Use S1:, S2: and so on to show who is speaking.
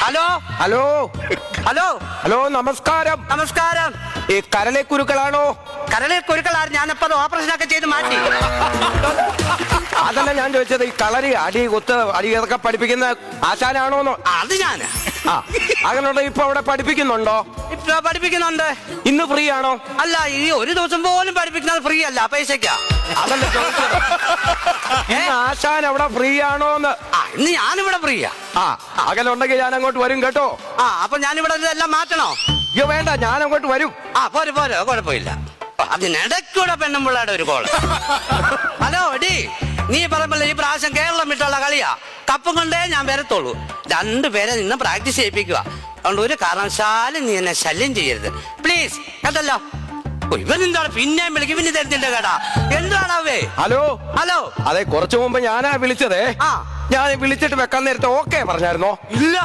S1: Hello
S2: hello
S1: hello
S2: hello നമസ്കാരം.
S1: നമസ്കാരം.
S2: ഈ കരളെ കുരുക്കളാണോ?
S1: കരളിൽ കുരുക്കളാണ്. ഞാനിപ്പോ ഓപ്പറേഷൻ ഒക്കെ ചെയ്ത് മാറ്റി.
S2: അതല്ല ഞാൻ ചോദിച്ചത്, ഈ കളരി അടി കുത്ത് അടി ഇതൊക്കെ പഠിപ്പിക്കുന്ന ആശാനാണോന്നോ?
S1: അത് ഞാൻ
S2: അങ്ങനെയുള്ള ഇപ്പൊ അവിടെ പഠിപ്പിക്കുന്നുണ്ടോ?
S1: ഇപ്പൊ പഠിപ്പിക്കുന്നുണ്ട്.
S2: ഇന്ന് ഫ്രീ ആണോ?
S1: അല്ല, ഈ ഒരു ദിവസം പോലും പഠിപ്പിക്കുന്നത് ഫ്രീ അല്ല, പൈസക്കാ.
S2: അതല്ല ചോദിച്ചത്, ഇന്ന് ആശാൻ അവിടെ ഫ്രീ ആണോന്ന്.
S1: ഇന്ന് ഞാനിവിടെ ഫ്രീയാ.
S2: അങ്ങനെ ഉണ്ടെങ്കിൽ ഞാൻ അങ്ങോട്ട് വരും കേട്ടോ.
S1: അപ്പൊ ഞാനിവിടെ എല്ലാം മാറ്റണോ?
S2: അയ്യോ വേണ്ട, ഞാൻ അങ്ങോട്ട് വരും.
S1: പോരെ പോരെ, കുഴപ്പമില്ല. അതിനിടയ്ക്കൂടെ പെണ്ണുമ്പിള്ളയുടെ ഒരു കോള്. ഹലോ എടി, നീ പറയുമ്പോൾ ഈ പ്രാവശ്യം കേരളം വിട്ടുള്ള കളിയാ. കപ്പും കൊണ്ടേ ഞാൻ വരത്തുള്ളൂ. രണ്ടുപേരെ നിന്ന് പ്രാക്ടീസ് ചെയ്യിപ്പിക്കുക. അതുകൊണ്ട് ഒരു കാരണവശാലും നീ എന്നെ ശല്യം ചെയ്യരുത് പ്ലീസ്, കേട്ടല്ലോ. ഇവനെന്താണ് പിന്നെയും വിളിക്കും, പിന്നെ തരുന്നുണ്ട് കേട്ടാ. എന്താണാവേ?
S2: Hello
S1: hello.
S2: അതെ, കുറച്ചു മുമ്പ് ഞാനാ വിളിച്ചതേ. ഞാൻ വിളിച്ചിട്ട് വെക്കാൻ നേരത്തെ ഓക്കെ പറഞ്ഞായിരുന്നോ?
S1: ഇല്ല.